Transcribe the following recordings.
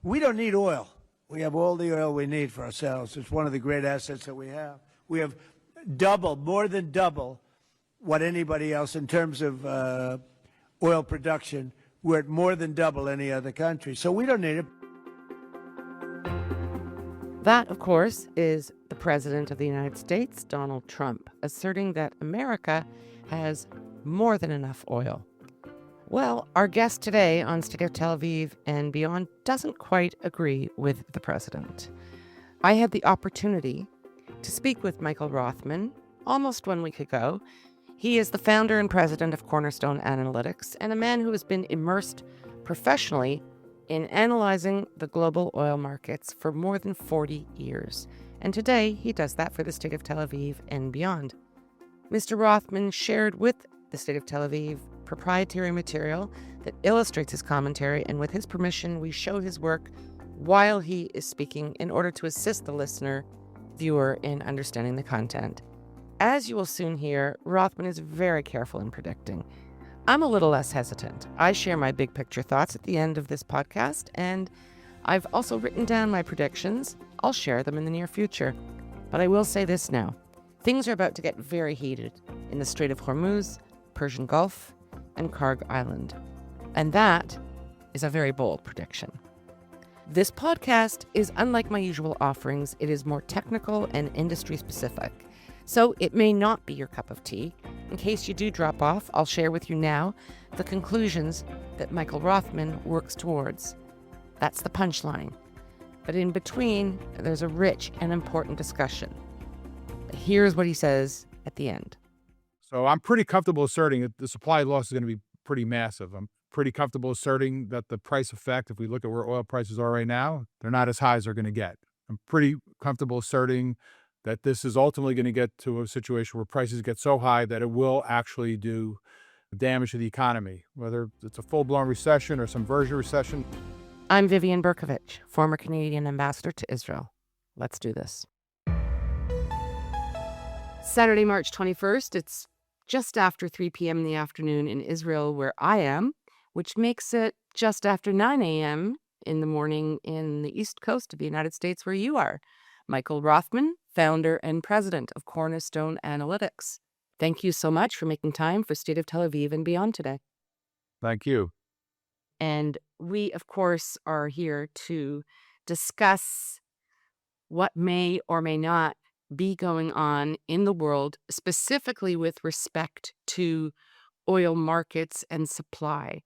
We don't need oil. We have all the oil we need for ourselves. It's one of the great assets that we have. We have double, more than double, what anybody else in terms of oil production. We're at more than double any other country. So we don't need it. That, of course, is the President of the United States, Donald Trump, asserting that America has more than enough oil. Well, our guest today on Strait of Tel Aviv and Beyond doesn't quite agree with the president. I had the opportunity to speak with Michael Rothman almost 1 week ago. He is the founder and president of Cornerstone Analytics and a man who has been immersed professionally in analyzing the global oil markets for more than 40 years. And today he does that for the Strait of Tel Aviv and Beyond. Mr. Rothman shared with the Strait of Tel Aviv proprietary material that illustrates his commentary, and with his permission, we show his work while he is speaking in order to assist the listener, viewer in understanding the content. As you will soon hear, Rothman is very careful in predicting. I'm a little less hesitant. I share my big picture thoughts at the end of this podcast, and I've also written down my predictions. I'll share them in the near future. But I will say this now. Things are about to get very heated in the Strait of Hormuz, Persian Gulf, and Kharg Island. And that is a very bold prediction. This podcast is unlike my usual offerings. It is more technical and industry specific. So it may not be your cup of tea. In case you do drop off, I'll share with you now the conclusions that Michael Rothman works towards. That's the punchline. But in between, there's a rich and important discussion. But here's what he says at the end. So I'm pretty comfortable asserting that the supply loss is going to be pretty massive. I'm pretty comfortable asserting that the price effect, if we look at where oil prices are right now, they're not as high as they're going to get. I'm pretty comfortable asserting that this is ultimately going to get to a situation where prices get so high that it will actually do damage to the economy, whether it's a full-blown recession or some version of recession. I'm Vivian Berkovich, former Canadian ambassador to Israel. Let's do this. Saturday, March 21st, it's just after 3 p.m. in the afternoon in Israel, where I am, which makes it just after 9 a.m. in the morning in the East Coast of the United States, where you are. Michael Rothman, founder and president of Cornerstone Analytics. Thank you so much for making time for Strait of Tel Aviv and Beyond today. Thank you. And we, of course, are here to discuss what may or may not be going on in the world, specifically with respect to oil markets and supply.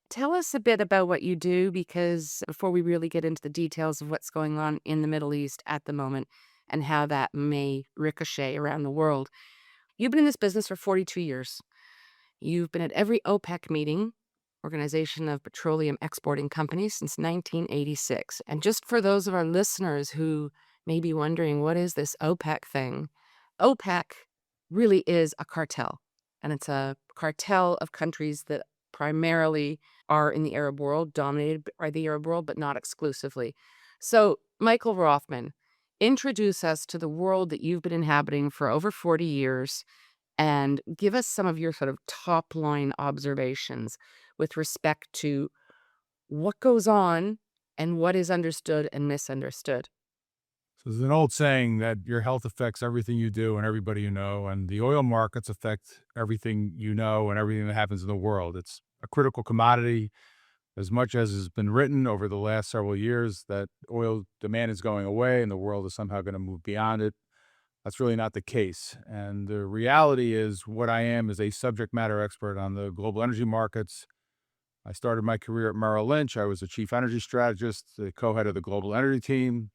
Tell us a bit about what you do, because before we really get into the details of what's going on in the Middle East at the moment and how that may ricochet around the world. You've been in this business for 42 years. You've been at every OPEC meeting, Organization of Petroleum Exporting Companies, since 1986. And just for those of our listeners who may be wondering, what is this OPEC thing? OPEC really is a cartel, and it's a cartel of countries that primarily are in the Arab world, dominated by the Arab world, but not exclusively. So, Michael Rothman, introduce us to the world that you've been inhabiting for over 40 years and give us some of your sort of top-line observations with respect to what goes on and what is understood and misunderstood. So there's an old saying that your health affects everything you do and everybody you know, and the oil markets affect everything you know and everything that happens in the world. It's a critical commodity. As much as has been written over the last several years that oil demand is going away and the world is somehow going to move beyond it, that's really not the case. And the reality is what I am is a subject matter expert on the global energy markets. I started my career at Merrill Lynch. I was a chief energy strategist, the co-head of the global energy team.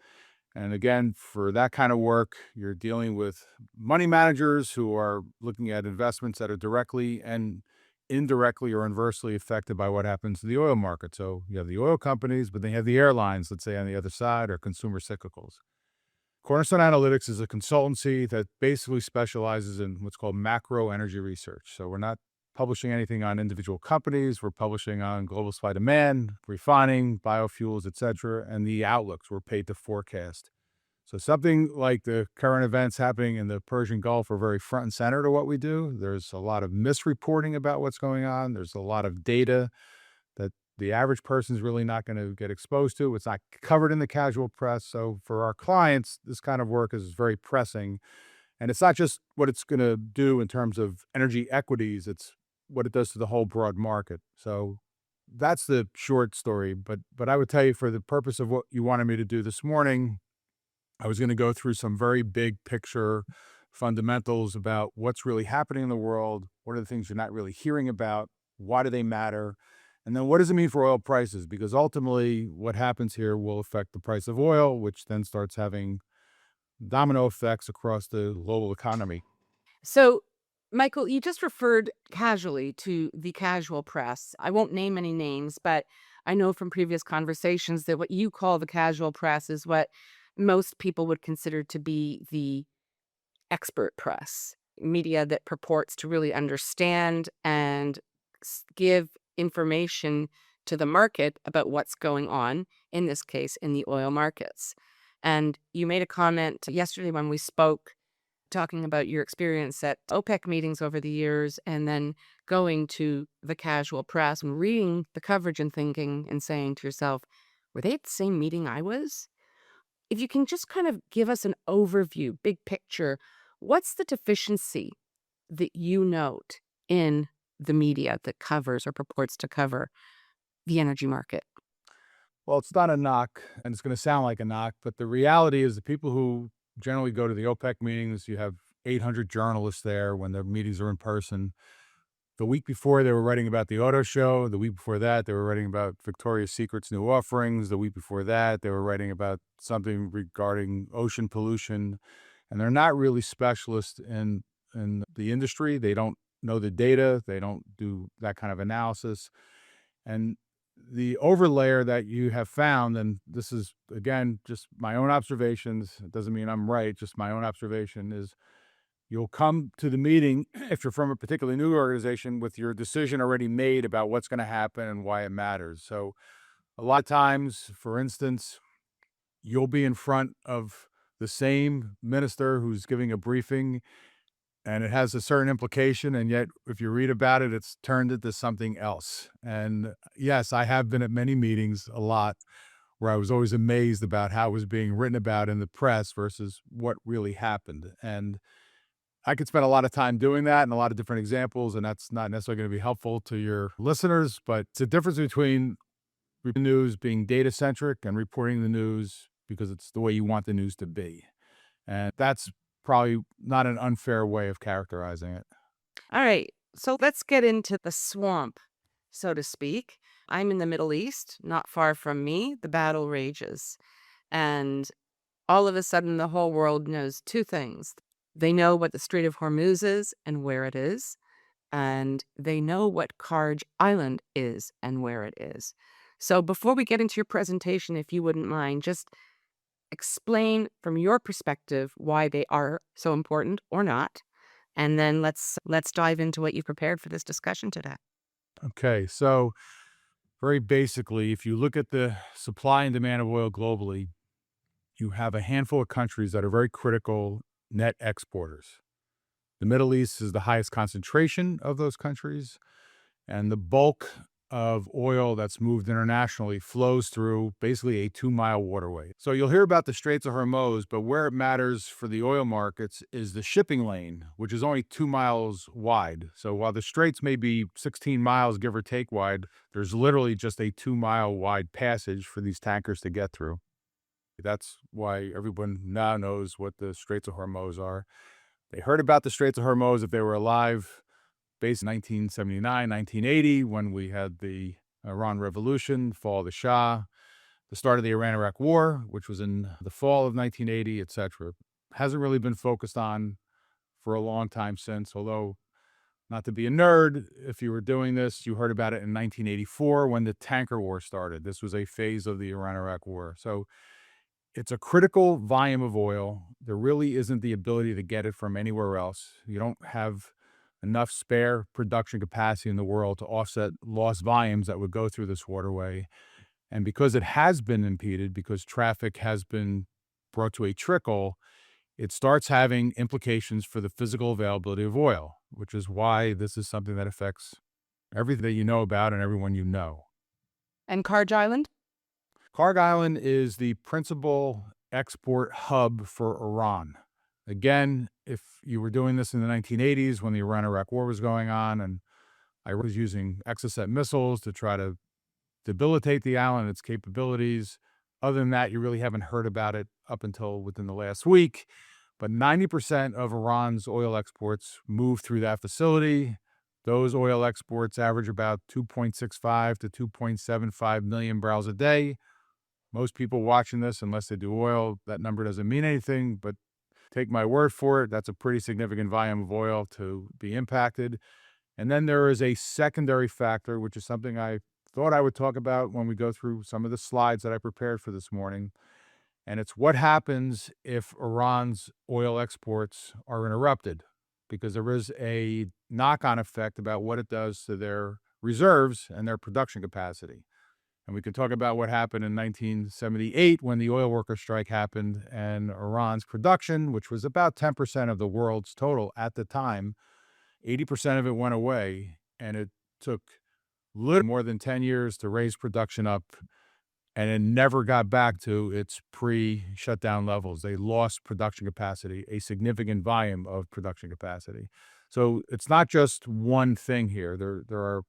And again, for that kind of work, you're dealing with money managers who are looking at investments that are directly and indirectly or inversely affected by what happens to the oil market. So you have the oil companies, but then you have the airlines, let's say on the other side, or consumer cyclicals. Cornerstone Analytics is a consultancy that basically specializes in what's called macro energy research. So we're not publishing anything on individual companies. We're publishing on global supply demand, refining, biofuels, et cetera, and the outlooks we're paid to forecast. So something like the current events happening in the Persian Gulf are very front and center to what we do. There's a lot of misreporting about what's going on. There's a lot of data that the average person's really not going to get exposed to. It's not covered in the casual press. So for our clients, this kind of work is very pressing. And it's not just what it's going to do in terms of energy equities, it's what it does to the whole broad market. So that's the short story. But I would tell you, for the purpose of what you wanted me to do this morning, I was going to go through some very big picture fundamentals about what's really happening in the world. What are the things you're not really hearing about? Why do they matter? And then what does it mean for oil prices? Because ultimately, what happens here will affect the price of oil, which then starts having domino effects across the global economy. So, Michael, you just referred casually to the casual press. I won't name any names, but I know from previous conversations that what you call the casual press is what most people would consider to be the expert press, media that purports to really understand and give information to the market about what's going on, in this case, in the oil markets. And you made a comment yesterday when we spoke, talking about your experience at OPEC meetings over the years, and then going to the casual press and reading the coverage and thinking and saying to yourself, were they at the same meeting I was? If you can just kind of give us an overview, big picture, what's the deficiency that you note in the media that covers or purports to cover the energy market? Well, it's not a knock, and it's going to sound like a knock, but the reality is the people who generally go to the OPEC meetings, you have 800 journalists there when the meetings are in person. The week before, they were writing about the auto show. The week before that, they were writing about Victoria's Secret's new offerings. The week before that, they were writing about something regarding ocean pollution. And they're not really specialists in the industry. They don't know the data. They don't do that kind of analysis. And the overlayer that you have found, and this is, again, just my own observations, it doesn't mean I'm right, just my own observation, is you'll come to the meeting, if you're from a particularly new organization, with your decision already made about what's going to happen and why it matters. So a lot of times, for instance, you'll be in front of the same minister who's giving a briefing, and it has a certain implication, and yet if you read about it, it's turned into something else. And yes, I have been at many meetings, a lot, where I was always amazed about how it was being written about in the press versus what really happened. And I could spend a lot of time doing that and a lot of different examples, and that's not necessarily going to be helpful to your listeners, but it's a difference between news being data centric and reporting the news because it's the way you want the news to be. And that's probably not an unfair way of characterizing it. All right, so let's get into the swamp, so to speak. I'm in the Middle East, not far from me. The battle rages. And all of a sudden, the whole world knows two things. They know what the Strait of Hormuz is and where it is, and they know what Kharg Island is and where it is. So before we get into your presentation, if you wouldn't mind, just explain from your perspective why they are so important or not, and then let's dive into what you've prepared for this discussion today. Okay, so very basically, if you look at the supply and demand of oil globally, you have a handful of countries that are very critical net exporters. The Middle East is the highest concentration of those countries, and the bulk of oil that's moved internationally flows through basically a 2-mile waterway. So you'll hear about the Straits of Hormuz, but where it matters for the oil markets is the shipping lane, which is only 2 miles wide. So while the straits may be 16 miles, give or take, wide, there's literally just a 2-mile wide passage for these tankers to get through. That's why everyone now knows what the Straits of Hormuz are. They heard about the Straits of Hormuz if they were alive, based in 1979, 1980, when we had the Iran Revolution, fall of the Shah, the start of the Iran-Iraq War, which was in the fall of 1980, etc. Hasn't really been focused on for a long time since, although, not to be a nerd, if you were doing this, you heard about it in 1984 when the tanker war started. This was a phase of the Iran-Iraq War. So it's a critical volume of oil. There really isn't the ability to get it from anywhere else. You don't have enough spare production capacity in the world to offset lost volumes that would go through this waterway. And because it has been impeded, because traffic has been brought to a trickle, it starts having implications for the physical availability of oil, which is why this is something that affects everything that you know about and everyone you know. And Kharg Island? Kharg Island is the principal export hub for Iran. Again, if you were doing this in the 1980s when the Iran-Iraq war was going on and I was using Exocet missiles to try to debilitate the island and its capabilities, other than that, you really haven't heard about it up until within the last week. But 90% of Iran's oil exports move through that facility. Those oil exports average about 2.65 to 2.75 million barrels a day. Most people watching this, unless they do oil, that number doesn't mean anything, but take my word for it, that's a pretty significant volume of oil to be impacted. And then there is a secondary factor, which is something I thought I would talk about when we go through some of the slides that I prepared for this morning. And it's what happens if Iran's oil exports are interrupted, because there is a knock-on effect about what it does to their reserves and their production capacity. And we could talk about what happened in 1978 when the oil worker strike happened and Iran's production, which was about 10% of the world's total at the time, 80% of it went away. And it took little more than 10 years to raise production up, and it never got back to its pre-shutdown levels. They lost production capacity, a significant volume of production capacity. So it's not just one thing here. There are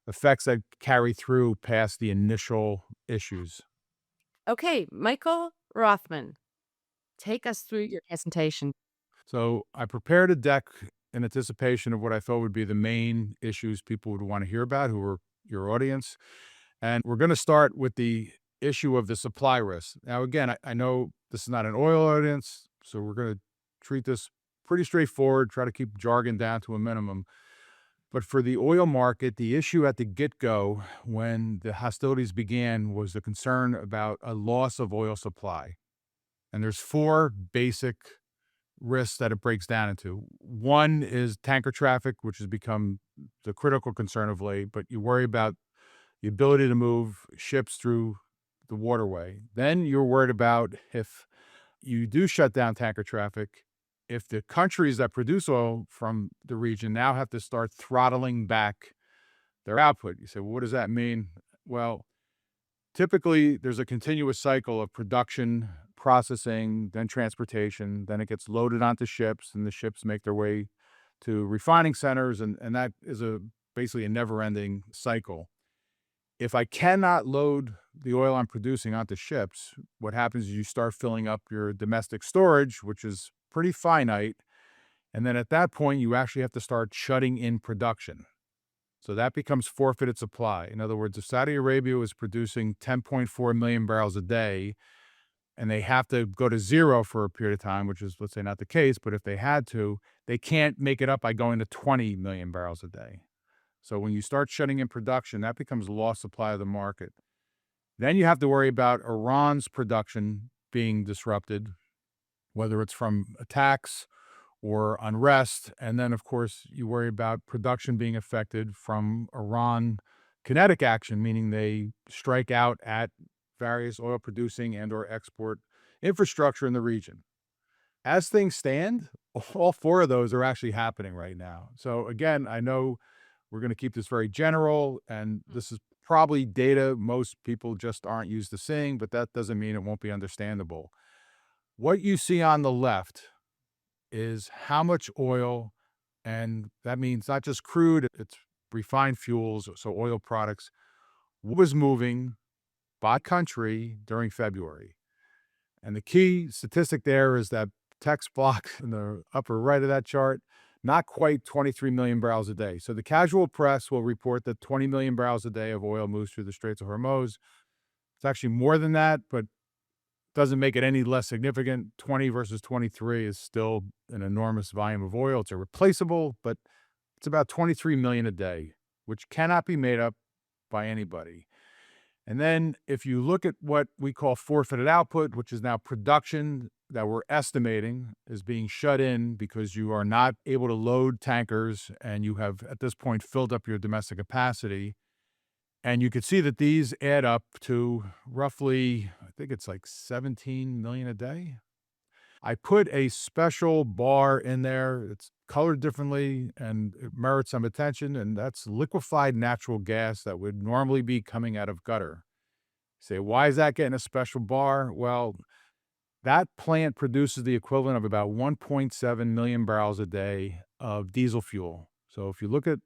effects that carry through past the initial issues. Okay, Michael Rothman, take us through your presentation. So I prepared a deck in anticipation of what I thought would be the main issues people would want to hear about, who are your audience. And we're going to start with the issue of the supply risk. Now, again, I know this is not an oil audience, so we're going to treat this pretty straightforward, try to keep jargon down to a minimum. But for the oil market, the issue at the get-go when the hostilities began was the concern about a loss of oil supply. And there's four basic risks that it breaks down into. One is tanker traffic, which has become the critical concern of late, but you worry about the ability to move ships through the waterway. Then you're worried about, if you do shut down tanker traffic, if the countries that produce oil from the region now have to start throttling back their output. You say, well, what does that mean? Well, typically there's a continuous cycle of production, processing, then transportation, then it gets loaded onto ships, and the ships make their way to refining centers, and that is basically a never-ending cycle. If I cannot load the oil I'm producing onto ships, what happens is you start filling up your domestic storage, which is pretty finite. And then at that point, you actually have to start shutting in production. So that becomes forfeited supply. In other words, if Saudi Arabia was producing 10.4 million barrels a day, and they have to go to zero for a period of time, which is, let's say, not the case, but if they had to, they can't make it up by going to 20 million barrels a day. So when you start shutting in production, that becomes lost supply of the market. Then you have to worry about Iran's production being disrupted, whether it's from attacks or unrest. And then, of course, you worry about production being affected from Iran kinetic action, meaning they strike out at various oil producing and or export infrastructure in the region. As things stand, all four of those are actually happening right now. So again, I know we're going to keep this very general, and this is probably data most people just aren't used to seeing, but that doesn't mean it won't be understandable. What you see on the left is how much oil, and that means not just crude, it's refined fuels, so oil products, was moving by country during February. And the key statistic there is that text block in the upper right of that chart, not quite 23 million barrels a day. So the casual press will report that 20 million barrels a day of oil moves through the Straits of Hormuz. It's actually more than that, but doesn't make it any less significant. 20 versus 23 is still an enormous volume of oil. It's irreplaceable, but it's about 23 million a day, which cannot be made up by anybody. And then if you look at what we call forfeited output, which is now production that we're estimating is being shut in because you are not able to load tankers and you have at this point filled up your domestic capacity. And you could see that these add up to roughly, I think it's like 17 million a day. I put a special bar in there. It's colored differently and it merits some attention, and that's liquefied natural gas that would normally be coming out of gutter. Say, why is that getting a special bar? Well, that plant produces the equivalent of about 1.7 million barrels a day of diesel fuel. So if you look at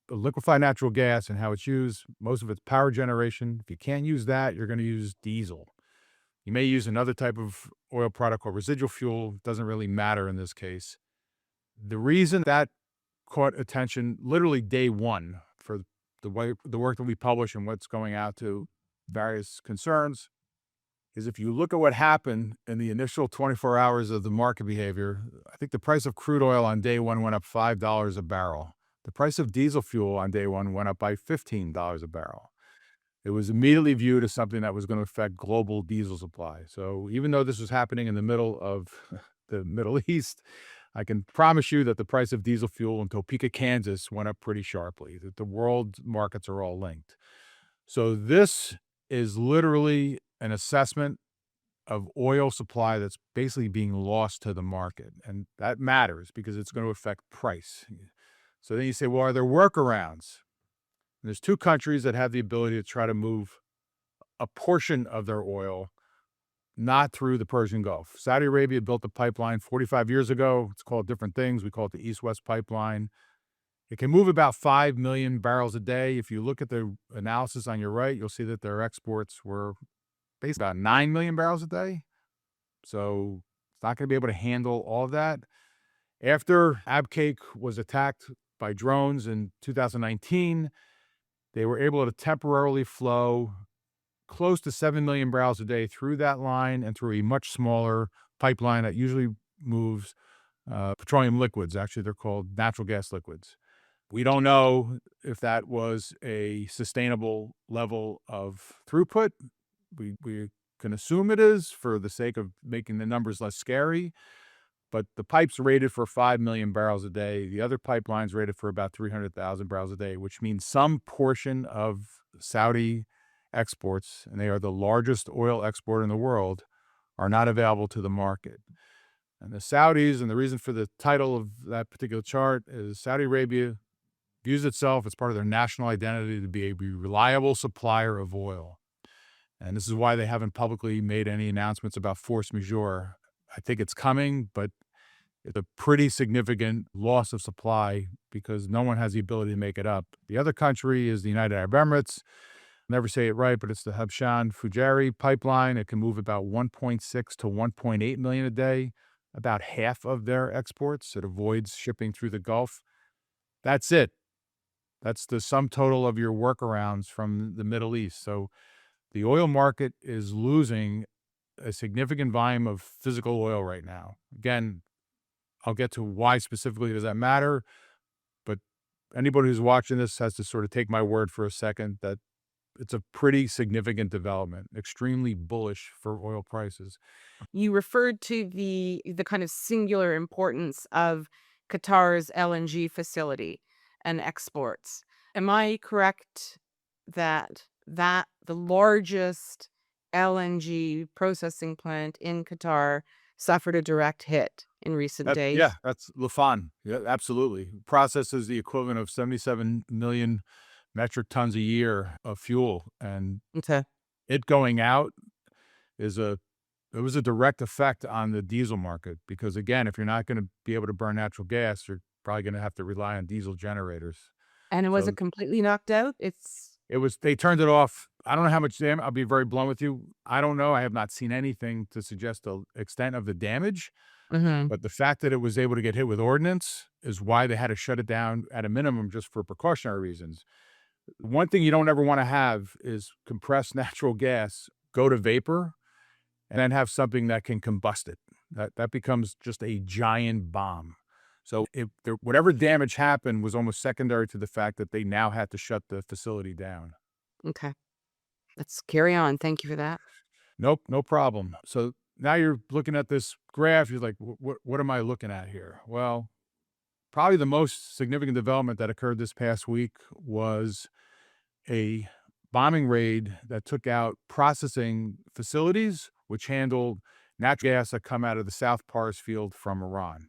liquefied natural gas and how it's used, most of it's power generation. If you can't use that, you're going to use diesel. You may use another type of oil product called residual fuel. It doesn't really matter in this case. The reason that caught attention literally day one for the work that we publish and what's going out to various concerns is if you look at what happened in the initial 24 hours of the market behavior, I think the price of crude oil on day one went up $5 a barrel. The price of diesel fuel on day one went up by $15 a barrel. It was immediately viewed as something that was going to affect global diesel supply. So even though this was happening in the middle of the Middle East, I can promise you that the price of diesel fuel in Topeka, Kansas went up pretty sharply, that the world markets are all linked. So this is literally an assessment of oil supply that's basically being lost to the market. And that matters because it's going to affect price. So then you say, well, are there workarounds? And there's two countries that have the ability to try to move a portion of their oil not through the Persian Gulf. Saudi Arabia built a pipeline 45 years ago. It's called different things. We call it the East-West Pipeline. It can move about 5 million barrels a day. If you look at the analysis on your right, you'll see that their exports were basically about 9 million barrels a day. So it's not going to be able to handle all of that. After Abqaiq was attacked by drones in 2019, they were able to temporarily flow close to 7 million barrels a day through that line and through a much smaller pipeline that usually moves petroleum liquids. Actually, they're called natural gas liquids. We don't know if that was a sustainable level of throughput. We can assume it is for the sake of making the numbers less scary. But the pipe's rated for 5 million barrels a day. The other pipeline's rated for about 300,000 barrels a day, which means some portion of Saudi exports, and they are the largest oil exporter in the world, are not available to the market. And the Saudis, and the reason for the title of that particular chart is Saudi Arabia views itself as part of their national identity to be a reliable supplier of oil. And this is why they haven't publicly made any announcements about force majeure. I think it's coming, but it's a pretty significant loss of supply because no one has the ability to make it up. The other country is the United Arab Emirates. I'll never say it right, but it's the Habshan Fujari pipeline. It can move about 1.6 to 1.8 million a day, about half of their exports. It avoids shipping through the Gulf. That's it. That's the sum total of your workarounds from the Middle East. So the oil market is losing a significant volume of physical oil right now. Again, I'll get to why specifically does that matter, but anybody who's watching this has to sort of take my word for a second that it's a pretty significant development, extremely bullish for oil prices. You referred to the kind of singular importance of Qatar's LNG facility and exports. Am I correct that the largest LNG processing plant in Qatar suffered a direct hit in recent days? Yeah, that's Lafan. Yeah, absolutely. Processes the equivalent of 77 million metric tons a year of fuel, and Okay. it going out is it was a direct effect on the diesel market because, again, if you're not going to be able to burn natural gas, you're probably going to have to rely on diesel generators. And it So wasn't completely knocked out? they turned it off. I don't know how much damage. I'll be very blunt with you. I don't know. I have not seen anything to suggest the extent of the damage. Mhm. But the fact that it was able to get hit with ordnance is why they had to shut it down at a minimum just for precautionary reasons. One thing you don't ever want to have is compressed natural gas go to vapor and then have something that can combust it. That becomes just a giant bomb. So whatever damage happened was almost secondary to the fact that they now had to shut the facility down. Okay. Let's carry on. Thank you for that. Nope, no problem. So now you're looking at this graph. You're like, what am I looking at here? Well, probably the most significant development that occurred this past week was a bombing raid that took out processing facilities, which handled natural gas that come out of the South Pars field from Iran.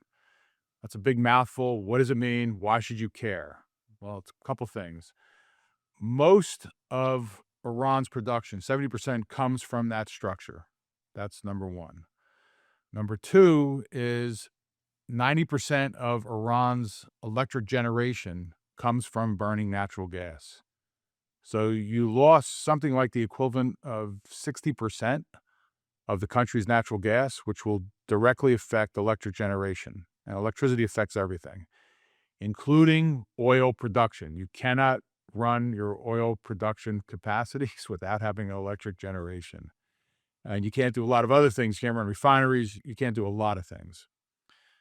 That's a big mouthful. What does it mean? Why should you care? Well, it's a couple things. Most of Iran's production, 70% comes from that structure. That's number one. Number two is 90% of Iran's electric generation comes from burning natural gas. So you lost something like the equivalent of 60% of the country's natural gas, which will directly affect electric generation. And electricity affects everything, including oil production. You cannot run your oil production capacities without having electric generation. And you can't do a lot of other things. You can't run refineries. You can't do a lot of things.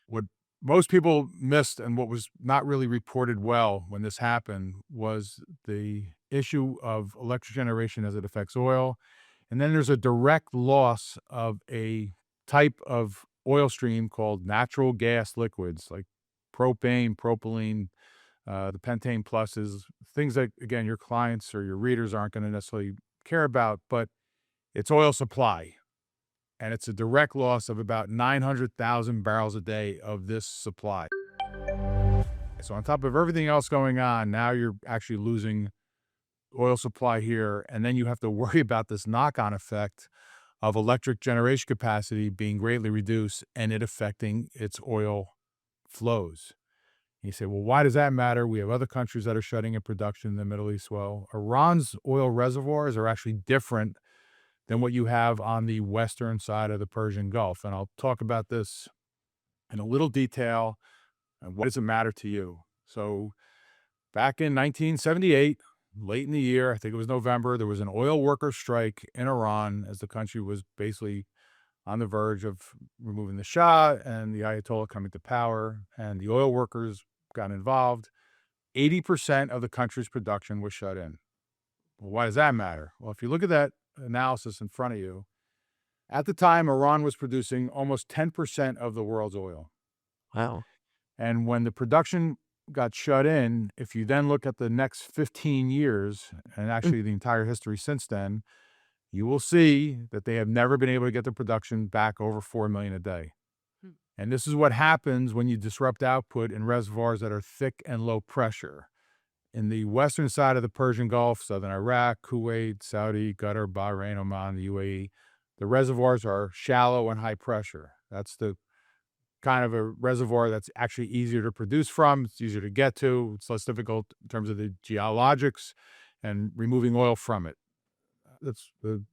What most people missed and what was not really reported well when this happened was the issue of electric generation as it affects oil. And then there's a direct loss of a type of oil stream called natural gas liquids like propane, propylene, the pentane pluses, things that, again, your clients or your readers aren't going to necessarily care about, but it's oil supply. And it's a direct loss of about 900,000 barrels a day of this supply. So on top of everything else going on, now you're actually losing oil supply here, and then you have to worry about this knock-on effect of electric generation capacity being greatly reduced and it affecting its oil flows. You say, well, why does that matter? We have other countries that are shutting in production in the Middle East. Well, Iran's oil reservoirs are actually different than what you have on the western side of the Persian Gulf. And I'll talk about this in a little detail. And what does it matter to you? So back in 1978, late in the year, I think it was November, there was an oil worker strike in Iran as the country was basically on the verge of removing the Shah and the Ayatollah coming to power, and the oil workers got involved. 80% of the country's production was shut in. Well, why does that matter? Well, if you look at that analysis in front of you, at the time, Iran was producing almost 10% of the world's oil. Wow. And when the production got shut in, if you then look at the next 15 years, and actually the entire history since then, you will see that they have never been able to get the production back over 4 million a day. And this is what happens when you disrupt output in reservoirs that are thick and low pressure. In the western side of the Persian Gulf, southern Iraq, Kuwait, Saudi, Qatar, Bahrain, Oman, the UAE, the reservoirs are shallow and high pressure. That's the kind of a reservoir that's actually easier to produce from. It's easier to get to. It's less difficult in terms of the geologics and removing oil from it.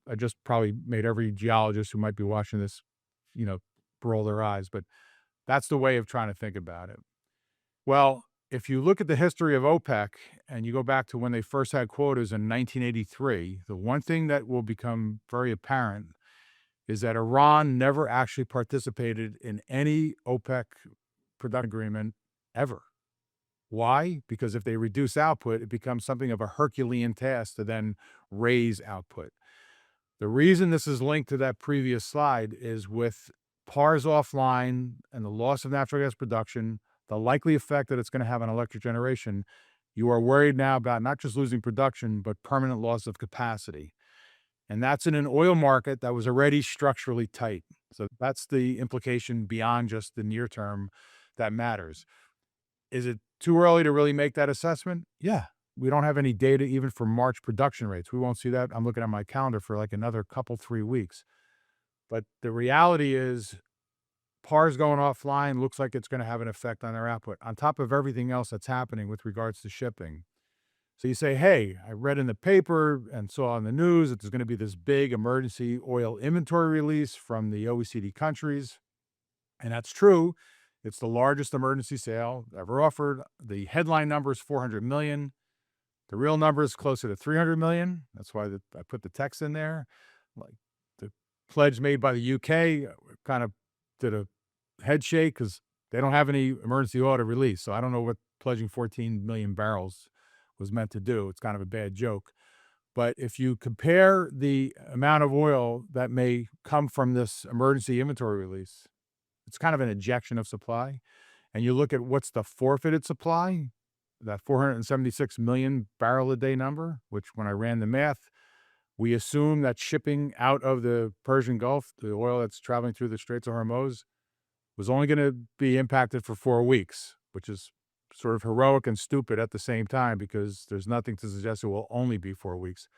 I just probably made every geologist who might be watching this, roll their eyes, but that's the way of trying to think about it. Well, if you look at the history of OPEC and you go back to when they first had quotas in 1983, the one thing that will become very apparent is that Iran never actually participated in any OPEC production agreement ever. Why? Because if they reduce output, it becomes something of a Herculean task to then raise output. The reason this is linked to that previous slide is with PARs offline and the loss of natural gas production, the likely effect that it's going to have on electric generation, you are worried now about not just losing production, but permanent loss of capacity. And that's in an oil market that was already structurally tight. So that's the implication beyond just the near term that matters. Is it too early to really make that assessment? Yeah. We don't have any data even for March production rates. We won't see that. I'm looking at my calendar for like another 3 weeks. But the reality is PARs going offline looks like it's going to have an effect on their output on top of everything else that's happening with regards to shipping. So you say, hey, I read in the paper and saw on the news that there's going to be this big emergency oil inventory release from the OECD countries. And that's true. It's the largest emergency sale ever offered. The headline number is 400 million. The real number is closer to 300 million. That's why I put the text in there. Like the pledge made by the UK kind of did a head shake because they don't have any emergency oil to release. So I don't know what pledging 14 million barrels was meant to do. It's kind of a bad joke. But if you compare the amount of oil that may come from this emergency inventory release, it's kind of an injection of supply. And you look at what's the forfeited supply, that 476 million barrel a day number, which when I ran the math, we assume that shipping out of the Persian Gulf, the oil that's traveling through the Straits of Hormuz, was only going to be impacted for 4 weeks, which is sort of heroic and stupid at the same time because there's nothing to suggest it will only be 4 weeks.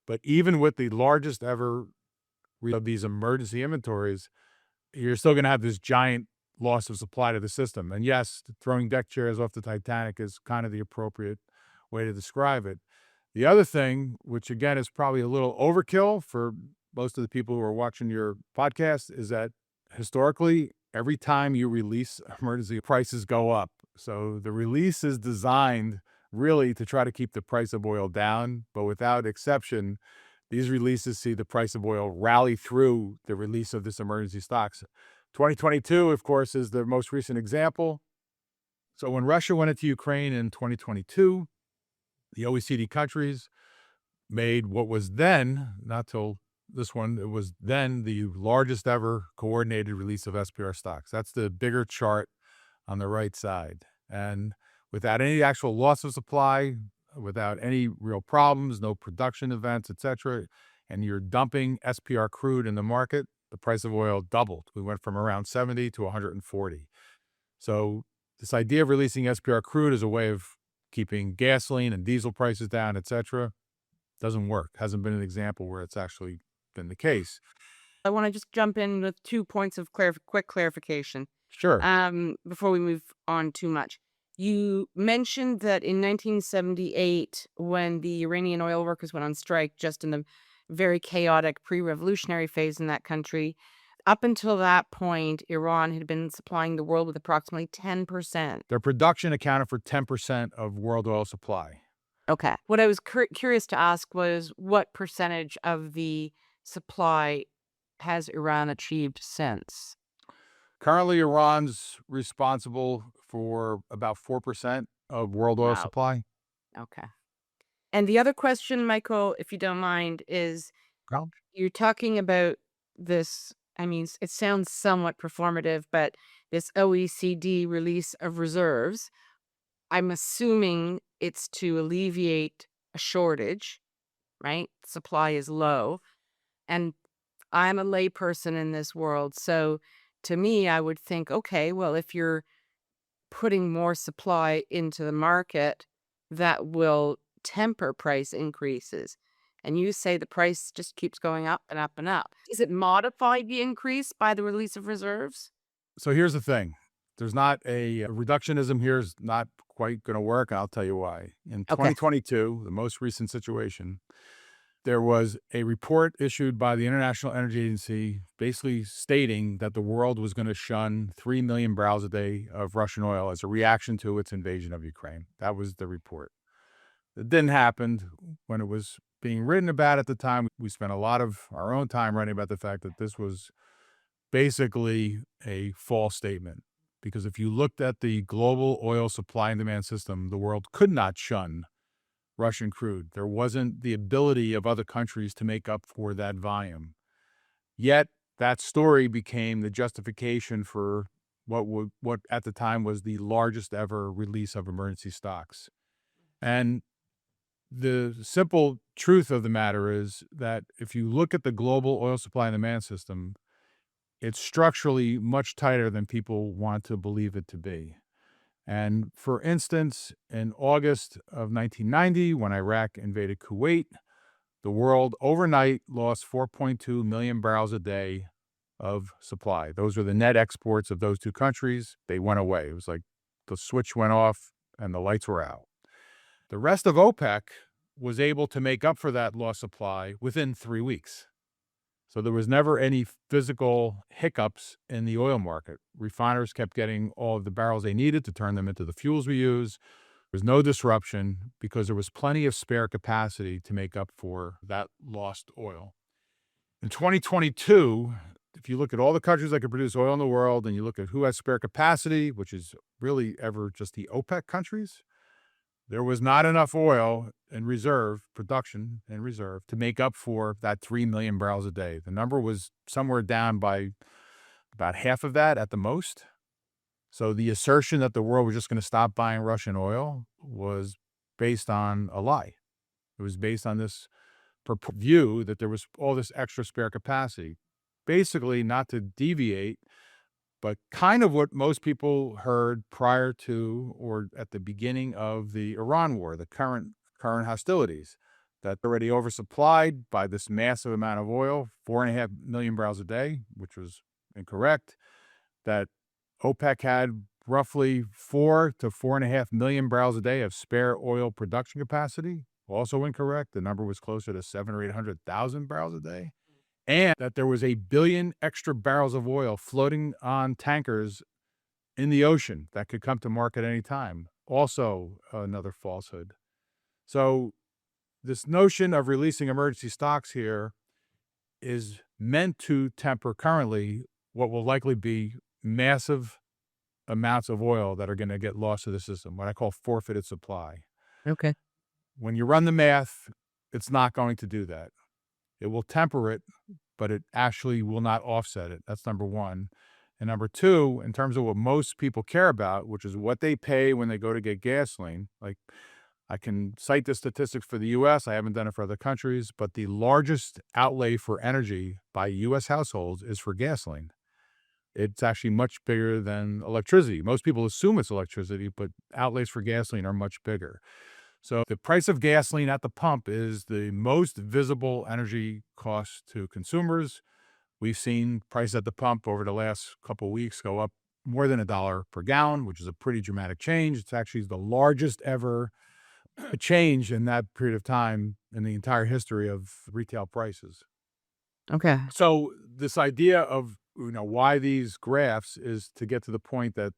But even with the largest ever of these emergency inventories, you're still going to have this giant loss of supply to the system. And yes, throwing deck chairs off the Titanic is kind of the appropriate way to describe it. The other thing, which again is probably a little overkill for most of the people who are watching your podcast, is that historically, every time you release emergency, prices go up. So the release is designed really to try to keep the price of oil down, but without exception, these releases see the price of oil rally through the release of this emergency stocks. 2022, of course, is the most recent example. So when Russia went into Ukraine in 2022, the OECD countries made what was then, not till this one, it was then the largest ever coordinated release of SPR stocks. That's the bigger chart on the right side. And without any actual loss of supply, without any real problems, no production events, etc., and you're dumping SPR crude in the market, the price of oil doubled. We went from around 70 to 140. So this idea of releasing SPR crude as a way of keeping gasoline and diesel prices down, etc., doesn't work. Hasn't been an example where it's actually been the case. I want to just jump in with 2 points of quick clarification Sure. before we move on too much. You mentioned that in 1978, when the Iranian oil workers went on strike, just in the very chaotic pre-revolutionary phase in that country, up until that point, Iran had been supplying the world with approximately 10%. Their production accounted for 10% of world oil supply. Okay. What I was curious to ask was, what percentage of the supply has Iran achieved since? Currently, Iran's responsible for about 4% of world oil Wow. supply. Okay. And the other question, Michael, if you don't mind, is Well, you're talking about this. I mean, it sounds somewhat performative, but this OECD release of reserves, I'm assuming it's to alleviate a shortage, right? Supply is low. And I'm a layperson in this world. So to me, I would think, okay, well, if you're putting more supply into the market, that will temper price increases. And you say the price just keeps going up and up and up. Is it modified the increase by the release of reserves? so here's the thing. There's not a reductionism here is not quite going to work. I'll tell you why. In Okay. 2022, the most recent situation, there was a report issued by the International Energy Agency basically stating that the world was going to shun 3 million barrels a day of Russian oil as a reaction to its invasion of Ukraine. That was the report. It didn't happen. When it was being written about at the time, we spent a lot of our own time writing about the fact that this was basically a false statement. Because if you looked at the global oil supply and demand system, the world could not shun Russian crude. There wasn't the ability of other countries to make up for that volume. Yet that story became the justification for what at the time was the largest ever release of emergency stocks. And the simple truth of the matter is that if you look at the global oil supply and demand system, it's structurally much tighter than people want to believe it to be. And for instance, in August of 1990, when Iraq invaded Kuwait, the world overnight lost 4.2 million barrels a day of supply. Those were the net exports of those two countries. They went away. It was like the switch went off and the lights were out. The rest of OPEC was able to make up for that lost supply within 3 weeks. So there was never any physical hiccups in the oil market. Refiners kept getting all of the barrels they needed to turn them into the fuels we use. There was no disruption because there was plenty of spare capacity to make up for that lost oil. In 2022, if you look at all the countries that can produce oil in the world and you look at who has spare capacity, which is really ever just the OPEC countries, there was not enough oil in reserve, production and reserve, to make up for that 3 million barrels a day. The number was somewhere down by about half of that at the most. So the assertion that the world was just going to stop buying Russian oil was based on a lie. It was based on this view that there was all this extra spare capacity. Basically, not to deviate, but kind of what most people heard prior to or at the beginning of the Iran war, the current hostilities, that they're already oversupplied by this massive amount of oil, 4.5 million barrels a day, which was incorrect, that OPEC had roughly 4 to 4.5 million barrels a day of spare oil production capacity, also incorrect. The number was closer to 700 or 800,000 barrels a day. And that there was 1 billion extra barrels of oil floating on tankers in the ocean that could come to market any time. Also another falsehood. So this notion of releasing emergency stocks here is meant to temper currently what will likely be massive amounts of oil that are going to get lost to the system, what I call forfeited supply. Okay. When you run the math, it's not going to do that. It will temper it, but it actually will not offset it. That's number one. And number two, in terms of what most people care about, which is what they pay when they go to get gasoline, like I can cite the statistics for the US, I haven't done it for other countries, but the largest outlay for energy by US households is for gasoline. It's actually much bigger than electricity. Most people assume it's electricity, but outlays for gasoline are much bigger. So the price of gasoline at the pump is the most visible energy cost to consumers. We've seen prices at the pump over the last couple of weeks go up more than $1 per gallon, which is a pretty dramatic change. It's actually the largest ever change in that period of time in the entire history of retail prices. Okay. So this idea of, why these graphs is to get to the point that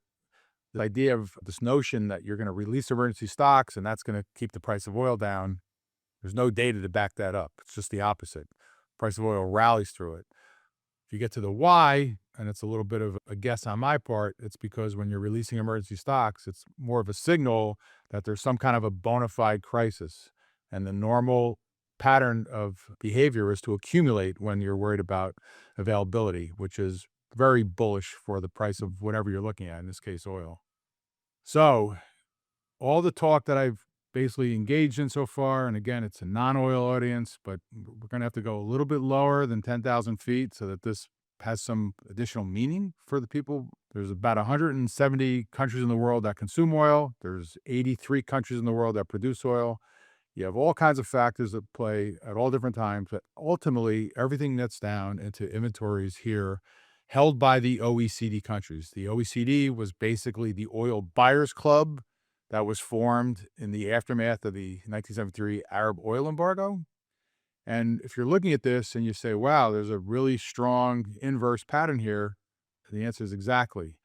the idea of this notion that you're going to release emergency stocks and that's going to keep the price of oil down, there's no data to back that up. It's just the opposite. Price of oil rallies through it. If you get to the why, and it's a little bit of a guess on my part, it's because when you're releasing emergency stocks, it's more of a signal that there's some kind of a bona fide crisis. And the normal pattern of behavior is to accumulate when you're worried about availability, which is very bullish for the price of whatever you're looking at, in this case, oil. So all the talk that I've basically engaged in so far, and again, it's a non-oil audience, but we're going to have to go a little bit lower than 10,000 feet so that this has some additional meaning for the people. There's about 170 countries in the world that consume oil. There's 83 countries in the world that produce oil. You have all kinds of factors that play at all different times, but ultimately everything nets down into inventories here held by the OECD countries. The OECD was basically the oil buyers club that was formed in the aftermath of the 1973 Arab oil embargo. And if you're looking at this and you say, wow, there's a really strong inverse pattern here, the answer is exactly.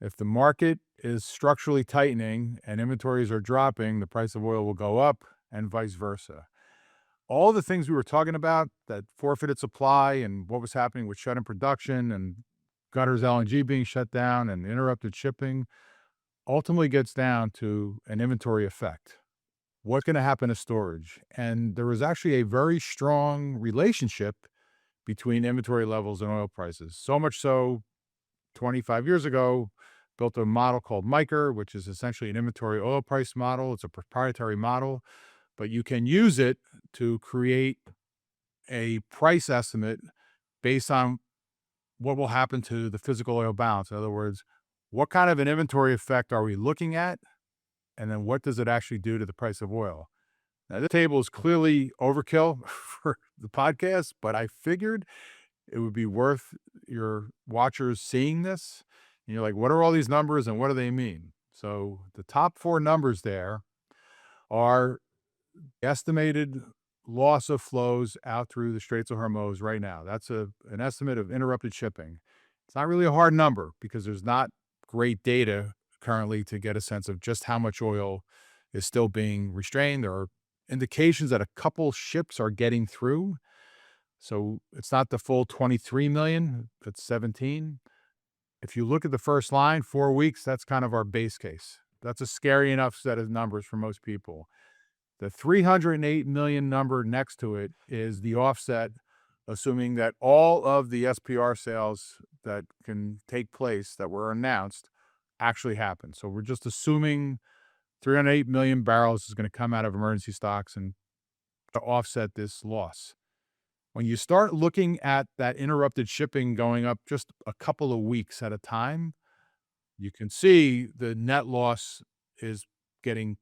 If the market is structurally tightening and inventories are dropping, the price of oil will go up and vice versa. All the things we were talking about, that forfeited supply and what was happening with shut-in production and Qatar's LNG being shut down and interrupted shipping, ultimately gets down to an inventory effect. What's going to happen to storage? And there was actually a very strong relationship between inventory levels and oil prices. So much so, 25 years ago, built a model called MICR, which is essentially an inventory oil price model. It's a proprietary model, but you can use it to create a price estimate based on what will happen to the physical oil balance. In other words, what kind of an inventory effect are we looking at? And then what does it actually do to the price of oil? Now, this table is clearly overkill for the podcast, but I figured it would be worth your watchers seeing this. And you're like, what are all these numbers and what do they mean? So the top 4 numbers there are estimated loss of flows out through the Straits of Hormuz right now. That's an estimate of interrupted shipping. It's not really a hard number because there's not great data currently to get a sense of just how much oil is still being restrained. There are indications that a couple ships are getting through. So it's not the full 23 million, it's 17. If you look at the first line, 4 weeks, that's kind of our base case. That's a scary enough set of numbers for most people. The 308 million number next to it is the offset, assuming that all of the SPR sales that can take place that were announced actually happen. So we're just assuming 308 million barrels is going to come out of emergency stocks and to offset this loss. When you start looking at that interrupted shipping going up just a couple of weeks at a time, you can see the net loss is getting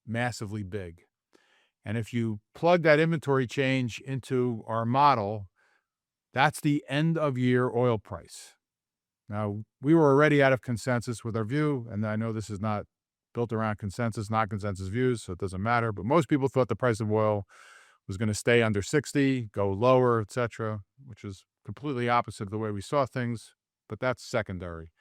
massively big. And if you plug that inventory change into our model, that's the end of year oil price. Now, we were already out of consensus with our view, and I know this is not built around consensus, not consensus views, so it doesn't matter. But most people thought the price of oil was going to stay under 60, go lower, etc., which is completely opposite of the way we saw things. But that's secondary.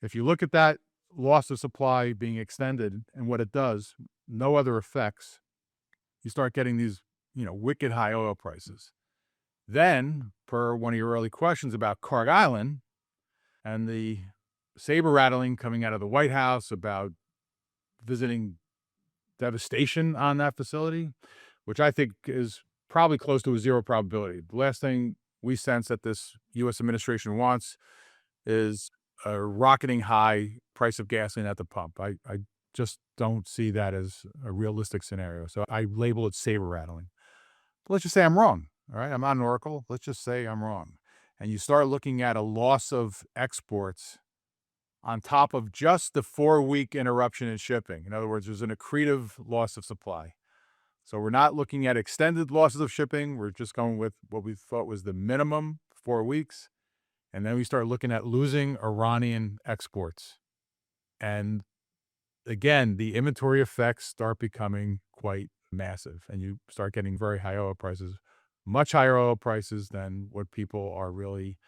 If you look at that loss of supply being extended and what it does, no other effects, you start getting these, wicked high oil prices. Then, per one of your early questions about Kharg Island and the saber rattling coming out of the White House about visiting devastation on that facility, which I think is probably close to a zero probability. The last thing we sense that this U.S. administration wants is a rocketing high price of gasoline at the pump. I just don't see that as a realistic scenario. So I label it saber rattling. But let's just say I'm wrong. All right. I'm not an oracle. Let's just say I'm wrong. And you start looking at a loss of exports on top of just the 4-week interruption in shipping. In other words, there's an accretive loss of supply. So we're not looking at extended losses of shipping. We're just going with what we thought was the minimum 4 weeks. And then we start looking at losing Iranian exports. And again, the inventory effects start becoming quite massive, and you start getting very high oil prices, much higher oil prices than what people are really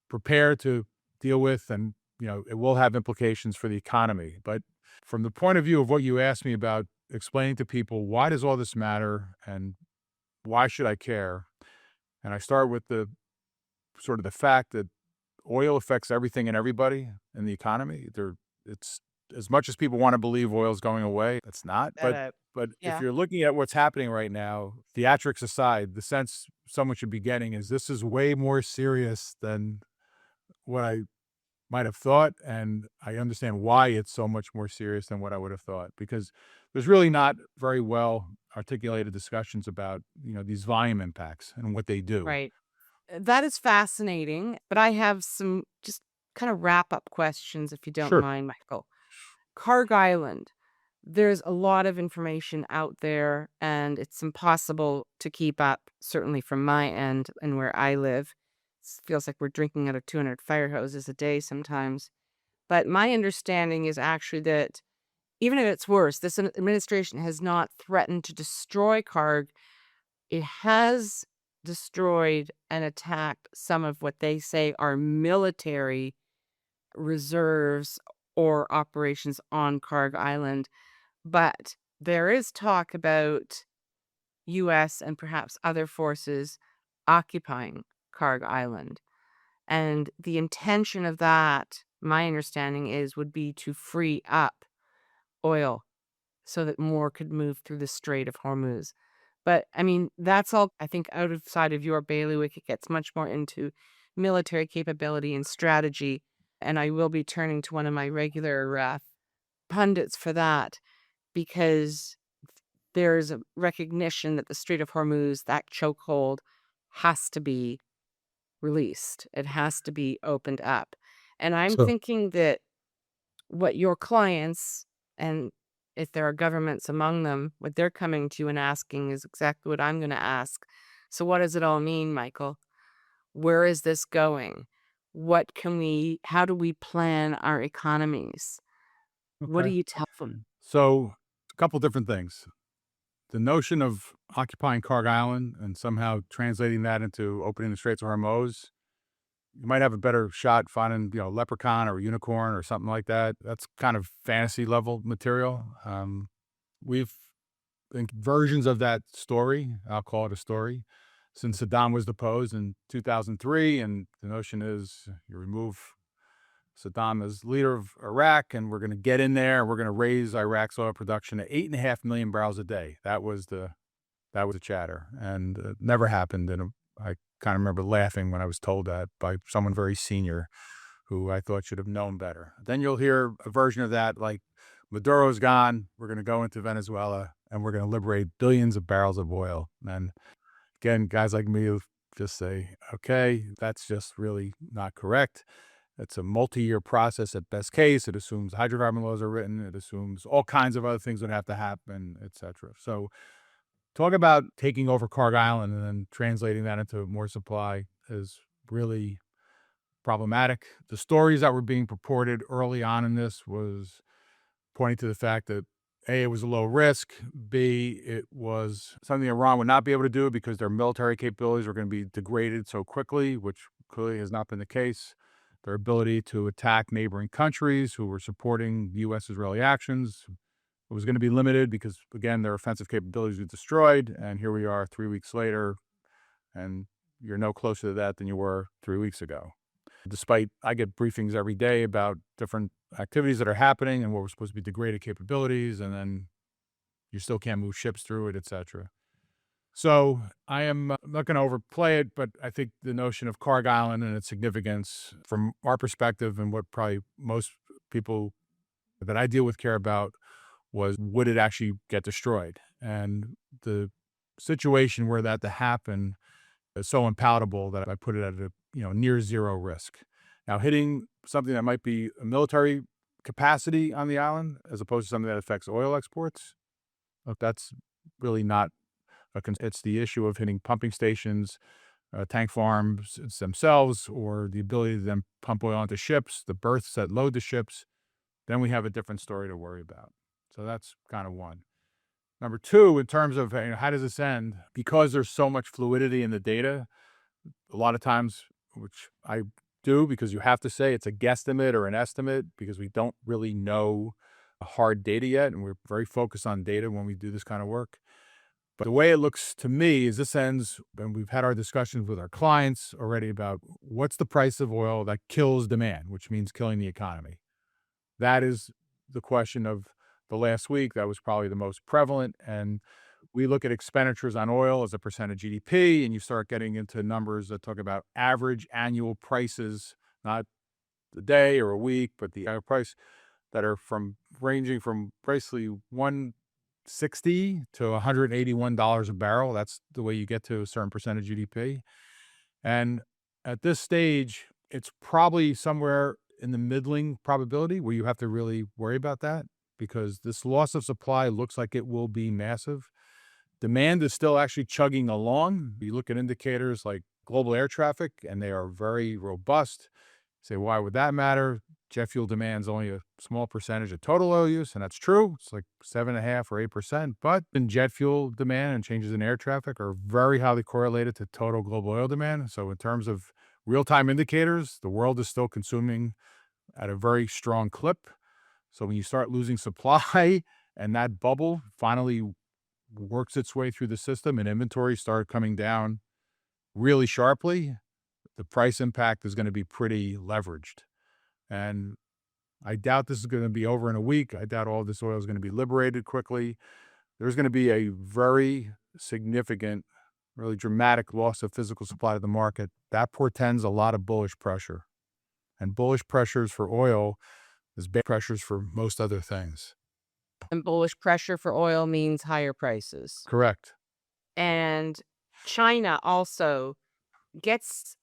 prepared to deal with. And, it will have implications for the economy. But from the point of view of what you asked me about explaining to people, why does all this matter and why should I care? And I start with the sort of the fact that oil affects everything and everybody in the economy. It's as much as people want to believe oil is going away, it's not. But if Yeah. you're looking at what's happening right now, theatrics aside, the sense someone should be getting is this is way more serious than what I might have thought, and I understand why it's so much more serious than what I would have thought, because there's really not very well articulated discussions about, these volume impacts and what they do. Right. That is fascinating, but I have some just kind of wrap up questions, if you don't Sure. mind, Michael. Kharg Island, there's a lot of information out there, and it's impossible to keep up, certainly from my end and where I live. It feels like we're drinking out of 200 fire hoses a day sometimes. But my understanding is actually that even if it's worse, this administration has not threatened to destroy Kharg. It has destroyed and attacked some of what they say are military reserves or operations on Kharg Island. But there is talk about U.S. and perhaps other forces occupying Kharg Island. And the intention of that, my understanding is, would be to free up oil so that more could move through the Strait of Hormuz. But I mean, that's all, I think, outside of your bailiwick. It gets much more into military capability and strategy. And I will be turning to one of my regular pundits for that, because there's a recognition that the Strait of Hormuz, that chokehold, has to be released. It has to be opened up. And I'm So, thinking that what your clients, and if there are governments among them, what they're coming to you and asking is exactly what I'm going to ask. So, what does it all mean, Michael? Where is this going? How do we plan our economies? What do okay. you tell them? So, a couple different things. The notion of occupying Kharg Island and somehow translating that into opening the Straits of Hormuz, you might have a better shot finding, a leprechaun or a unicorn or something like that. That's kind of fantasy level material. We've think versions of that story, I'll call it a story, since Saddam was deposed in 2003. And the notion is you remove Saddam as leader of Iraq, and we're going to get in there, and we're going to raise Iraq's oil production to 8.5 million barrels a day. That was the chatter, and it never happened. And I kind of remember laughing when I was told that by someone very senior who I thought should have known better. Then you'll hear a version of that like, Maduro's gone, we're going to go into Venezuela, and we're going to liberate billions of barrels of oil. And again, guys like me who just say, okay, that's just really not correct. It's a multi-year process at best case. It assumes hydrocarbon laws are written. It assumes all kinds of other things would have to happen, et cetera. So Talk about taking over Kharg Island and then translating that into more supply is really problematic. The stories that were being purported early on in this was pointing to the fact that A, it was a low risk, B, it was something Iran would not be able to do because their military capabilities were going to be degraded so quickly, which clearly has not been the case. Their ability to attack neighboring countries who were supporting U.S.-Israeli actions was going to be limited because, again, their offensive capabilities were destroyed. And here we are 3 weeks later, and you're no closer to that than you were 3 weeks ago. Despite, I get briefings every day about different activities that are happening and what were supposed to be degraded capabilities, and then you still can't move ships through it, etc. So I'm not going to overplay it, but I think the notion of Kharg Island and its significance from our perspective and what probably most people that I deal with care about was, would it actually get destroyed? And the situation where that to happen is so unpalatable that I put it at a near zero risk. Now, hitting something that might be a military capacity on the island as opposed to something that affects oil exports, look, that's really not it's the issue of hitting pumping stations, tank farms themselves, or the ability to then pump oil onto ships, the berths that load the ships. Then we have a different story to worry about. So that's kind of one. Number two, in terms of how does this end? Because there's so much fluidity in the data, a lot of times, which I do because you have to say it's a guesstimate or an estimate because we don't really know hard data yet, and we're very focused on data when we do this kind of work. But the way it looks to me is this ends, and we've had our discussions with our clients already about what's the price of oil that kills demand, which means killing the economy. That is the question of the last week. That was probably the most prevalent. And we look at expenditures on oil as a percent of GDP, and you start getting into numbers that talk about average annual prices, not the day or a week, but the annual price that are ranging from basically $160 to $181 a barrel. That's the way you get to a certain percent of GDP. And at this stage, it's probably somewhere in the middling probability where you have to really worry about that, because this loss of supply looks like it will be massive. Demand is still actually chugging along. You look at indicators like global air traffic, and they are very robust. You say, why would that matter? Jet fuel demand is only a small percentage of total oil use, and that's true. It's like 7.5% or 8%. But in jet fuel demand and changes in air traffic are very highly correlated to total global oil demand. So in terms of real-time indicators, the world is still consuming at a very strong clip. So when you start losing supply and that bubble finally works its way through the system and inventories start coming down really sharply, the price impact is going to be pretty leveraged. And I doubt this is going to be over in a week. I doubt all this oil is going to be liberated quickly. There's going to be a very significant, really dramatic loss of physical supply to the market. That portends a lot of bullish pressure. And bullish pressures for oil is bad pressures for most other things. And bullish pressure for oil means higher prices. Correct. And China also gets,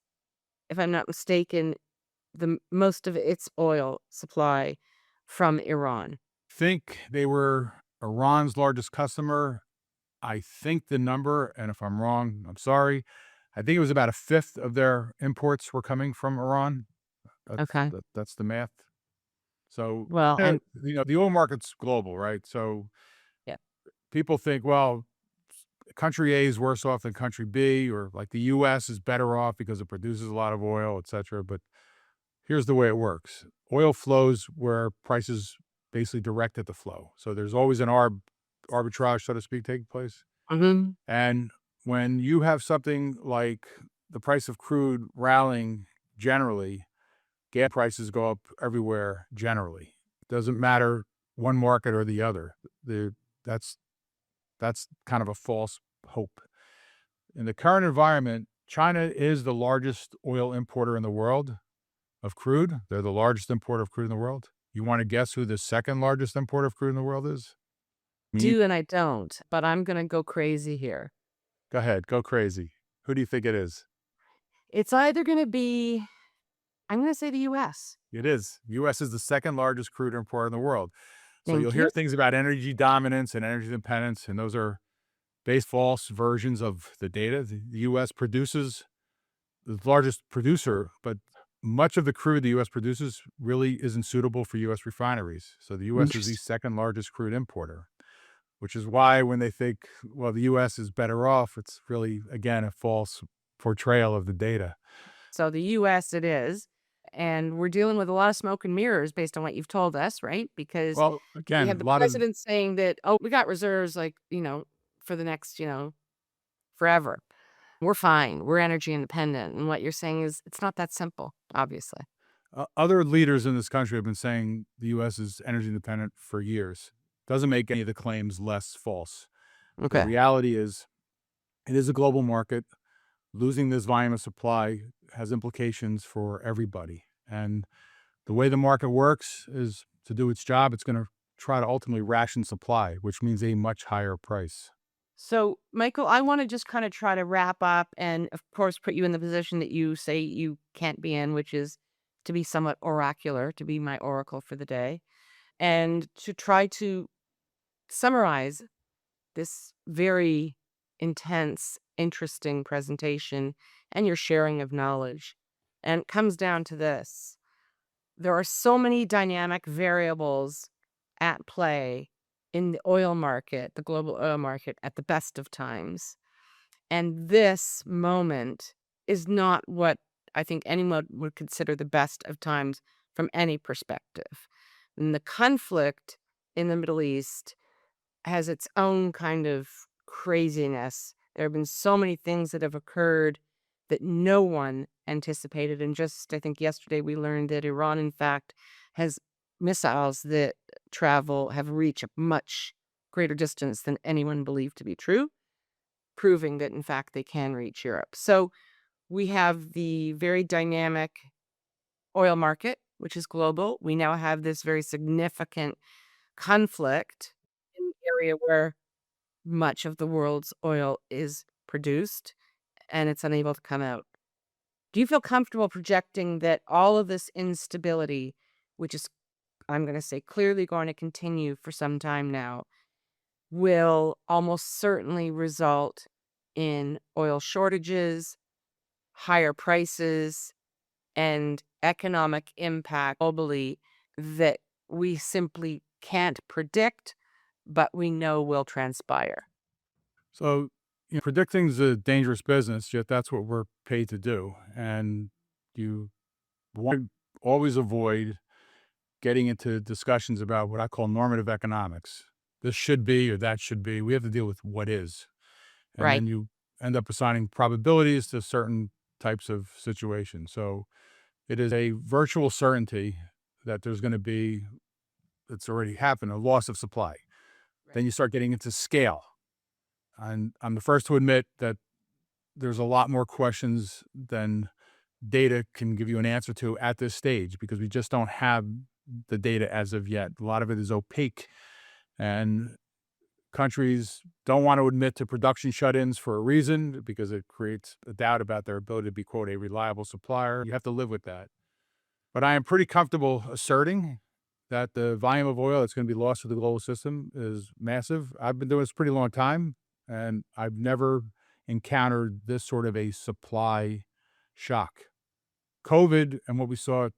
if I'm not mistaken, the most of its oil supply from Iran. Think they were Iran's largest customer. I think the number, and if I'm wrong, I'm sorry, I think it was about a fifth of their imports were coming from Iran. Okay. That's the math. So, Well, and the oil market's global, right? So yeah, people think, well, country A is worse off than country B, or like the U.S. is better off because it produces a lot of oil, et cetera. But here's the way it works. Oil flows where prices basically direct at the flow. So there's always an arbitrage, so to speak, taking place. mm-hmm. And when you have something like the price of crude rallying generally, gas prices go up everywhere generally. Doesn't matter one market or the other. That's kind of a false hope. In the current environment, China is the largest oil importer in the world of crude. They're the largest importer of crude in the world. You want to guess who the second largest importer of crude in the world is? Do and I don't, but I'm going to go crazy here. Go ahead, go crazy. Who do you think it is? It's either going to be, I'm going to say the U.S. It is. U.S. is the second largest crude importer in the world. So Thank you'll you. hear things about energy dominance and energy independence, and those are false versions of the data. The U.S. produces the largest producer, but much of the crude the U.S. produces really isn't suitable for U.S. refineries. So the U.S. is the Interesting. second largest crude importer, which is why when they think, well, the U.S. is better off, it's really, again, a false portrayal of the data. So the US it is. And we're dealing with a lot of smoke and mirrors based on what you've told us, right? Because Well, we again, have a the lot of president saying that, oh, we got reserves like, for the next, forever. We're fine. We're energy independent. And what you're saying is it's not that simple, obviously. other leaders in this country have been saying the U.S. is energy independent for years. Doesn't make any of the claims less false. The Okay. reality is it is a global market. Losing this volume of supply has implications for everybody. And the way the market works is to do its job, it's going to try to ultimately ration supply, which means a much higher price. So, Michael, I want to just kind of try to wrap up and, of course, put you in the position that you say you can't be in, which is to be somewhat oracular, to be my oracle for the day, and to try to summarize this very intense, interesting presentation and your sharing of knowledge. And it comes down to this: there are so many dynamic variables at play in the oil market, the global oil market, at the best of times. And this moment is not what I think anyone would consider the best of times from any perspective. And the conflict in the Middle East has its own kind of craziness. There have been so many things that have occurred that no one anticipated. And just, I think yesterday we learned that Iran, in fact, has missiles that have reached a much greater distance than anyone believed to be true, proving that, in fact, they can reach Europe. So we have the very dynamic oil market, which is global. We now have this very significant conflict in the area where much of the world's oil is produced and it's unable to come out. Do you feel comfortable projecting that all of this instability, which is, I'm going to say, clearly going to continue for some time now, will almost certainly result in oil shortages, higher prices, and economic impact globally that we simply can't predict, but we know will transpire? So, predicting's a dangerous business, yet that's what we're paid to do. And you want to always avoid getting into discussions about what I call normative economics. This should be or that should be. We have to deal with what is. And Right. then you end up assigning probabilities to certain types of situations. So it is a virtual certainty that there's going to be, it's already happened, a loss of supply. Right. Then you start getting into scale. And I'm the first to admit that there's a lot more questions than data can give you an answer to at this stage because we just don't have the data as of yet. A lot of it is opaque, and countries don't want to admit to production shut-ins for a reason because it creates a doubt about their ability to be, quote, a reliable supplier. You have to live with that. But I am pretty comfortable asserting that the volume of oil that's going to be lost to the global system is massive. I've been doing this a pretty long time, and I've never encountered this sort of a supply shock. COVID and what we saw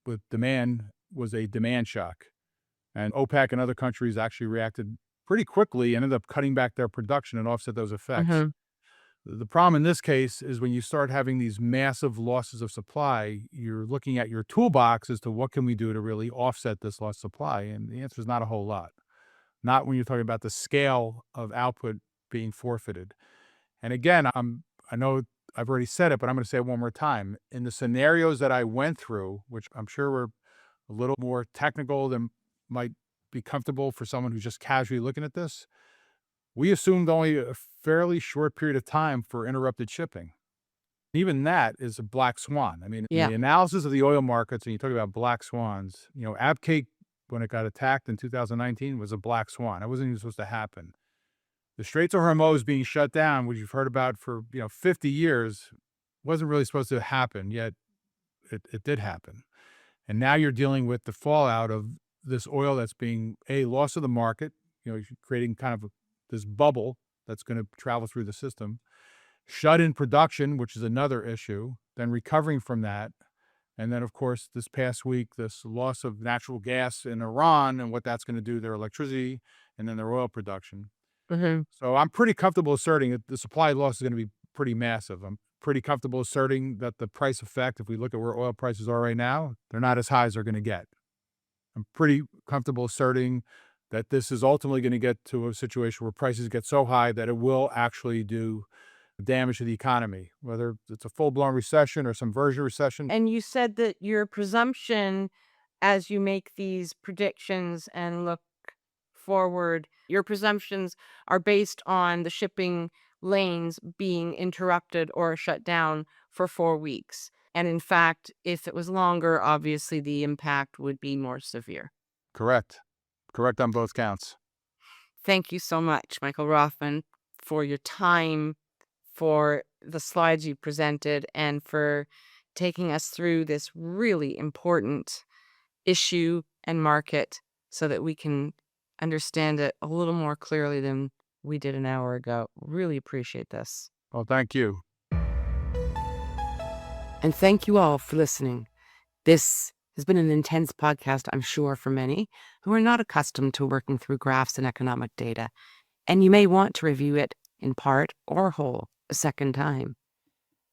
with demand was a demand shock. And OPEC and other countries actually reacted pretty quickly and ended up cutting back their production and offset those effects. Mhm. The problem in this case is when you start having these massive losses of supply, you're looking at your toolbox as to what can we do to really offset this lost supply. And the answer is not a whole lot. Not when you're talking about the scale of output being forfeited. And again, I know I've already said it, but I'm going to say it one more time. In the scenarios that I went through, which I'm sure were a little more technical than might be comfortable for someone who's just casually looking at this, we assumed only a fairly short period of time for interrupted shipping. Even that is a black swan. I mean, in Yeah. the analysis of the oil markets, and you talk about black swans, Abcake, when it got attacked in 2019, was a black swan. It wasn't even supposed to happen. The Straits of Hormuz being shut down, which you've heard about for 50 years, wasn't really supposed to happen, yet it did happen. And now you're dealing with the fallout of this oil that's being lost to the market, creating kind of this bubble that's going to travel through the system, shut in production, which is another issue, then recovering from that. And then, of course, this past week, this loss of natural gas in Iran and what that's going to do to their electricity and then their oil production. Hmm. So I'm pretty comfortable asserting that the supply loss is going to be pretty massive. I'm pretty comfortable asserting that the price effect, if we look at where oil prices are right now, they're not as high as they're going to get. I'm pretty comfortable asserting that this is ultimately going to get to a situation where prices get so high that it will actually do damage to the economy, whether it's a full-blown recession or some version of recession. And you said that your presumption as you make these predictions and look forward, your presumptions are based on the shipping lanes being interrupted or shut down for 4 weeks. And in fact, if it was longer, obviously the impact would be more severe. Correct. Correct on both counts. Thank you so much, Michael Rothman, for your time, for the slides you presented, and for taking us through this really important issue and market so that we can understand it a little more clearly than we did an hour ago. Really appreciate this. Well, thank you. And thank you all for listening. This has been an intense podcast, I'm sure, for many who are not accustomed to working through graphs and economic data, and you may want to review it in part or whole a second time.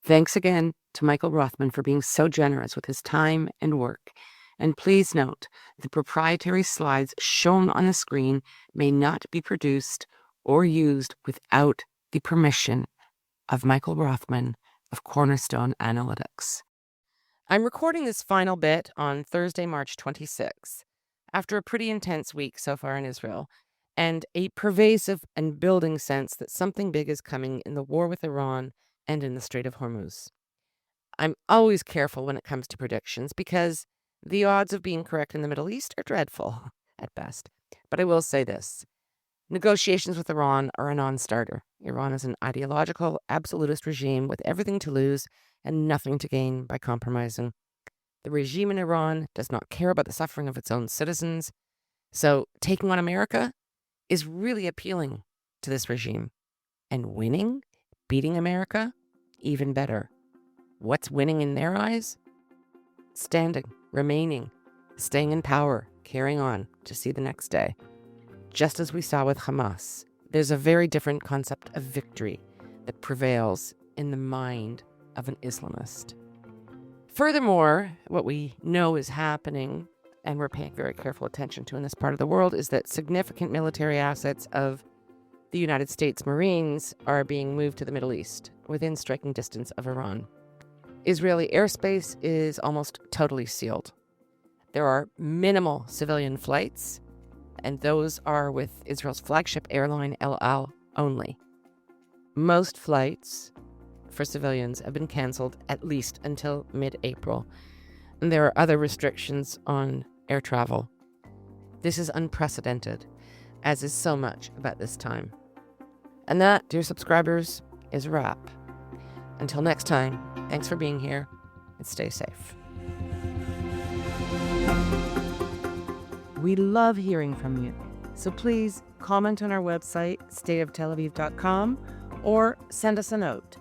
Thanks again to Michael Rothman for being so generous with his time and work. And please note, the proprietary slides shown on the screen may not be produced or used without the permission of Michael Rothman of Cornerstone Analytics. I'm recording this final bit on Thursday, March 26th, after a pretty intense week so far in Israel, and a pervasive and building sense that something big is coming in the war with Iran and in the Strait of Hormuz. I'm always careful when it comes to predictions because the odds of being correct in the Middle East are dreadful at best. But I will say this. Negotiations with Iran are a non-starter. Iran is an ideological, absolutist regime with everything to lose and nothing to gain by compromising. The regime in Iran does not care about the suffering of its own citizens. So taking on America is really appealing to this regime. And winning, beating America, even better. What's winning in their eyes? Standing, remaining, staying in power, carrying on to see the next day. Just as we saw with Hamas, there's a very different concept of victory that prevails in the mind of an Islamist. Furthermore, what we know is happening, and we're paying very careful attention to in this part of the world, is that significant military assets of the United States Marines are being moved to the Middle East, within striking distance of Iran. Israeli airspace is almost totally sealed. There are minimal civilian flights, and those are with Israel's flagship airline El Al only. Most flights for civilians have been canceled at least until mid-April, and there are other restrictions on air travel. This is unprecedented, as is so much about this time. And that, dear subscribers, is a wrap. Until next time, thanks for being here, and stay safe. We love hearing from you, so please comment on our website, stateoftelaviv.com, or send us a note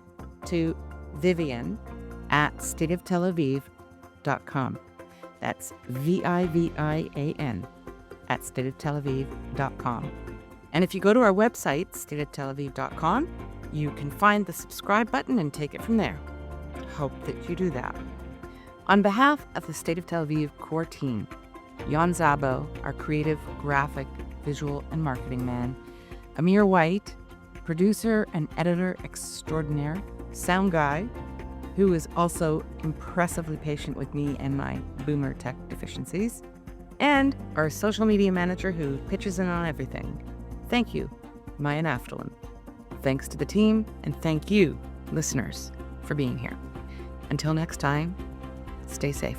to vivian@stateoftelaviv.com. That's VIVIAN @stateoftelaviv.com. And if you go to our website, stateoftelaviv.com, you can find the subscribe button and take it from there. Hope that you do that. On behalf of the State of Tel Aviv core team, Jan Zabo, our creative, graphic, visual, and marketing man, Amir White, producer and editor extraordinaire, sound guy, who is also impressively patient with me and my boomer tech deficiencies, and our social media manager who pitches in on everything. Thank you, Maya Naftalin. Thanks to the team, and thank you, listeners, for being here. Until next time, stay safe.